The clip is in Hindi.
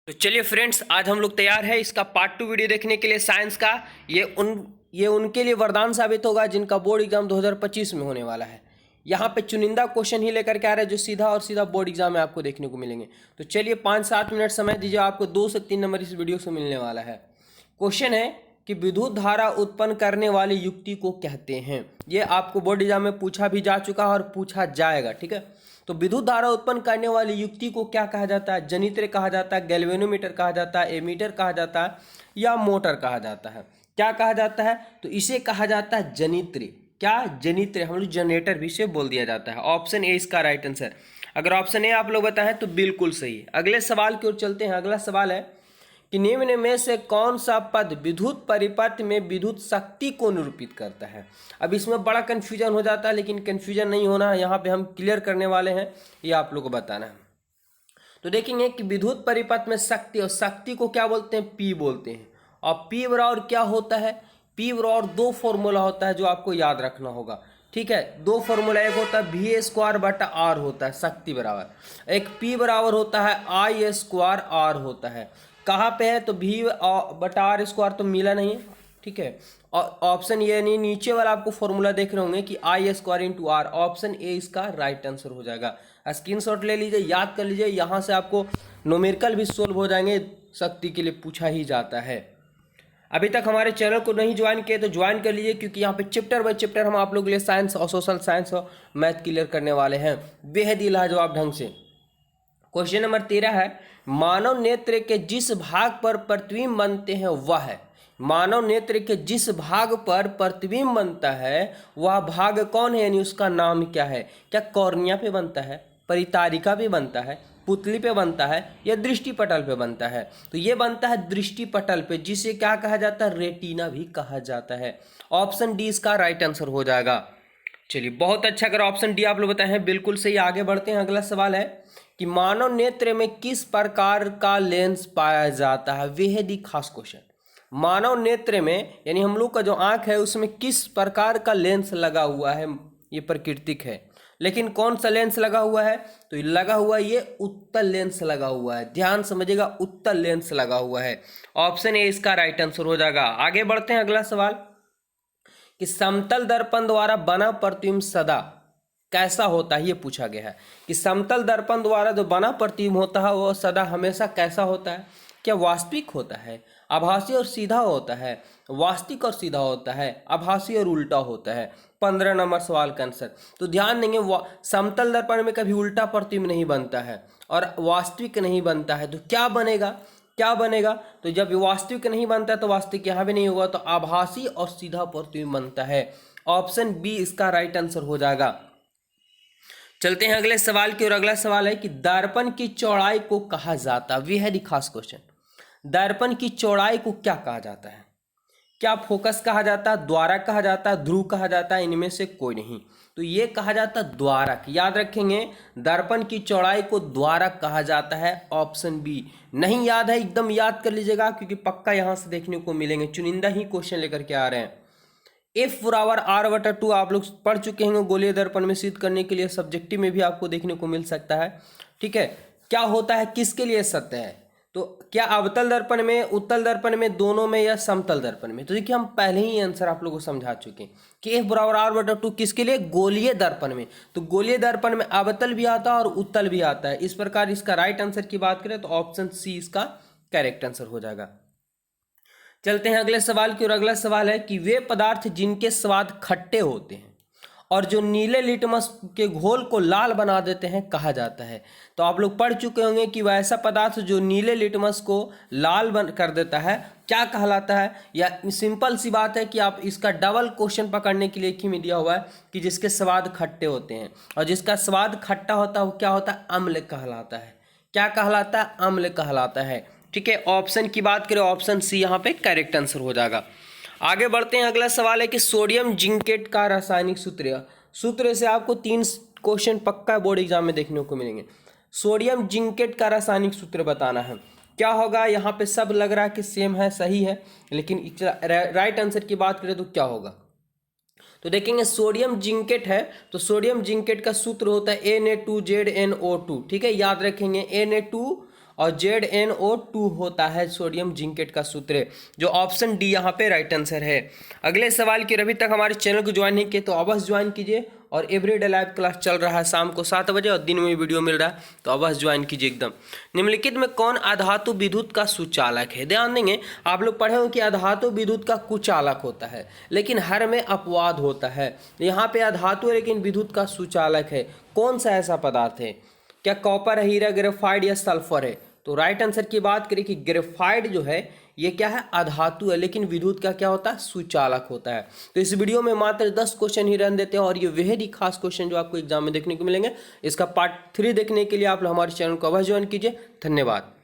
तो चलिए फ्रेंड्स, आज हम लोग तैयार है इसका पार्ट 2 वीडियो देखने के लिए साइंस का। ये उनके लिए वरदान साबित होगा जिनका बोर्ड एग्जाम 2025 में होने वाला है। यहाँ पे चुनिंदा क्वेश्चन ही लेकर के आ रहे हैं जो सीधा और सीधा बोर्ड एग्जाम में आपको देखने को मिलेंगे। तो चलिए 5-7 मिनट समय दीजिए, आपको 2 से 3 नंबर इस वीडियो से मिलने वाला है। क्वेश्चन है कि विद्युत धारा उत्पन्न करने वाली युक्ति को कहते हैं। ये आपको बोर्ड एग्जाम में पूछा भी जा चुका है और पूछा जाएगा, ठीक है। तो विद्युत धारा उत्पन्न करने वाली युक्ति को क्या कहा जाता है? जनित्र कहा जाता है, गैल्वेनोमीटर कहा जाता है, एमीटर कहा जाता है या मोटर कहा जाता है? क्या कहा जाता है? तो इसे कहा जाता है जनित्र। क्या? जनित्र। हम लोग जनरेटर भी इसे बोल दिया जाता है। ऑप्शन ए इसका राइट आंसर। अगर ऑप्शन ए आप लोग बताएं तो बिल्कुल सही है। अगले सवाल की ओर चलते हैं। अगला सवाल है कि निम्न में से कौन सा पद विद्युत परिपथ में विद्युत शक्ति को निरूपित करता है? अब इसमें बड़ा कन्फ्यूजन हो जाता है, लेकिन कन्फ्यूजन नहीं होना है, यहाँ पे हम क्लियर करने वाले हैं, ये आप लोग को बताना है। तो देखेंगे कि विद्युत परिपथ में शक्ति, और शक्ति को क्या बोलते हैं? पी बोलते हैं। और पी बराबर क्या होता है? पी बराबर 2 फॉर्मूला होता है जो आपको याद रखना होगा, ठीक है। 2 फॉर्मूला, एक होता है V² R होता है शक्ति बराबर, एक P बराबर होता है I² R होता है। कहाँ पे है? तो V/R² तो मिला नहीं है, ठीक है। ऑप्शन ये नहीं, नीचे वाला आपको फॉर्मूला देख रहे होंगे कि I² × R। ऑप्शन ए इसका राइट आंसर हो जाएगा। स्क्रीनशॉट ले लीजिए, याद कर लीजिए, यहाँ से आपको न्यूमेरिकल भी सोल्व हो जाएंगे। शक्ति के लिए पूछा ही जाता है। अभी तक हमारे चैनल को नहीं ज्वाइन किए तो ज्वाइन कर लीजिए, क्योंकि यहाँ पे चैप्टर बाय चैप्टर हम आप लोग के लिए साइंस और सोशल साइंस और मैथ क्लियर करने वाले हैं बेहद ही लाजवाब ढंग से। क्वेश्चन नंबर 13 है, मानव नेत्र के जिस भाग पर प्रतिबिंब बनते हैं वह है। मानव नेत्र के जिस भाग पर प्रतिबिंब बनता है वह भाग कौन है, यानी उसका नाम क्या है? क्या कॉर्निया पे बनता है, परितारिका पे बनता है, पुतली पे बनता है या दृष्टि पटल पे बनता है? तो ये बनता है दृष्टि पटल पे, जिसे क्या कहा जाता है? रेटिना भी कहा जाता है। ऑप्शन डी इसका राइट आंसर हो जाएगा। चलिए बहुत अच्छा, अगर ऑप्शन डी आप लोग बताए हैं बिल्कुल सही। आगे बढ़ते हैं। अगला सवाल है कि मानव नेत्र में किस प्रकार का लेंस पाया जाता है? बेहद ही खास क्वेश्चन। मानव नेत्र में यानी हम लोग का जो आंख है उसमें किस प्रकार का लेंस लगा हुआ है? ये प्राकृतिक है, लेकिन कौन सा लेंस लगा हुआ है? तो ये लगा हुआ, ये उत्तल लेंस लगा हुआ है। ध्यान समझिएगा, उत्तल लेंस लगा हुआ है। ऑप्शन ए इसका राइट आंसर हो जाएगा। आगे बढ़ते हैं। अगला सवाल कि समतल दर्पण द्वारा बना प्रतिबिंब सदा कैसा होता है? ये पूछा गया है कि समतल दर्पण द्वारा जो बना प्रतिबिंब होता है वो सदा हमेशा कैसा होता है? क्या वास्तविक होता है, आभासी और सीधा होता है, वास्तविक और सीधा होता है, आभासी और उल्टा होता है? 15 नंबर सवाल का आंसर। तो ध्यान देंगे, समतल दर्पण में कभी उल्टा प्रतिबिंब नहीं बनता है और वास्तविक नहीं बनता है। तो क्या बनेगा? क्या बनेगा? तो जब वास्तविक नहीं बनता है तो वास्तविक यहाँ भी नहीं होगा, तो आभासी और सीधा प्रतिबिंब बनता है। ऑप्शन बी इसका राइट आंसर हो जाएगा। चलते हैं अगले सवाल की ओर। अगला सवाल है कि दर्पण की चौड़ाई को कहा जाता है? बेहद ही खास क्वेश्चन। दर्पण की चौड़ाई को क्या कहा जाता है? क्या फोकस कहा जाता है, द्वारक कहा जाता है, ध्रुव कहा जाता है? इनमें से कोई नहीं। तो ये कहा जाता है द्वारक। याद रखेंगे, दर्पण की चौड़ाई को द्वारक कहा जाता है। Option B. नहीं याद है एकदम याद कर लीजिएगा, क्योंकि पक्का यहाँ से देखने को मिलेंगे, चुनिंदा ही क्वेश्चन लेकर के आ रहे हैं। F/R/2 आप लोग पढ़ चुके हैं गोलीय दर्पण में सिद्ध करने के लिए, सब्जेक्टिव में भी आपको देखने को मिल सकता है, ठीक है। क्या होता है, किसके लिए सत्य है? तो क्या अवतल दर्पण में, उत्तल दर्पण में, दोनों में, या समतल दर्पण में? तो देखिए हम पहले ही आंसर आप लोगों को समझा चुके हैं कि F/R/2 किसके लिए? गोलीय दर्पण में। तो गोलीय दर्पण में अवतल भी आता है और उत्तल भी आता है। इस प्रकार इसका राइट आंसर की बात करें तो ऑप्शन सी इसका करेक्ट आंसर हो जाएगा। चलते हैं अगले सवाल की ओर। अगला सवाल है कि वे पदार्थ जिनके स्वाद खट्टे होते हैं और जो नीले लिटमस के घोल को लाल बना देते हैं कहा जाता है? तो आप लोग पढ़ चुके होंगे कि वह ऐसा पदार्थ जो नीले लिटमस को लाल कर देता है क्या कहलाता है? या सिंपल सी बात है कि आप इसका डबल क्वेश्चन पकड़ने के लिए एक ही में दिया हुआ है कि जिसके स्वाद खट्टे होते हैं, और जिसका स्वाद खट्टा होता है वो क्या होता है? अम्ल कहलाता है। क्या कहलाता है? अम्ल कहलाता है, ठीक है। ऑप्शन की बात करें, ऑप्शन सी यहाँ पे करेक्ट आंसर हो जाएगा। आगे बढ़ते हैं। अगला सवाल है कि सोडियम जिंकेट का रासायनिक सूत्र से आपको 3 क्वेश्चन पक्का बोर्ड एग्जाम में देखने को मिलेंगे। सोडियम जिंकेट का रासायनिक सूत्र बताना है। क्या होगा? यहाँ पे सब लग रहा है कि सेम है, सही है, लेकिन राइट आंसर की बात करें तो क्या होगा? तो देखेंगे सोडियम जिंकेट है, तो सोडियम जिंकेट का सूत्र होता है Na2ZnO2, ठीक है। याद रखेंगे Na2 और ZnO2 होता है सोडियम जिंकेट का सूत्र, जो ऑप्शन डी यहाँ पे राइट आंसर है। अगले सवाल की अभी तक हमारे चैनल को ज्वाइन नहीं किए तो अवश्य ज्वाइन कीजिए, और एवरीडे लाइव क्लास चल रहा है शाम को 7 बजे और दिन में वीडियो मिल रहा है, तो अवश्य ज्वाइन कीजिए एकदम। निम्नलिखित में कौन अधातु विद्युत का सुचालक है? ध्यान देंगे, आप लोग पढ़े हो कि अधातु विद्युत का कुचालक होता है, लेकिन हर में अपवाद होता है। यहाँ पे अधातु है लेकिन विद्युत का सुचालक है। कौन सा ऐसा पदार्थ है? क्या कॉपर है, हीरा, ग्रेफाइट या सल्फर है? तो राइट आंसर की बात करें कि ग्रेफाइट जो है ये क्या है? अधातु है, लेकिन विद्युत का क्या होता है? सुचालक होता है। तो इस वीडियो में मात्र 10 क्वेश्चन ही रन देते हैं, और ये वह खास क्वेश्चन जो आपको एग्जाम में देखने को मिलेंगे। इसका पार्ट 3 देखने के लिए आप हमारे चैनल को अवश्य ज्वाइन कीजिए। धन्यवाद।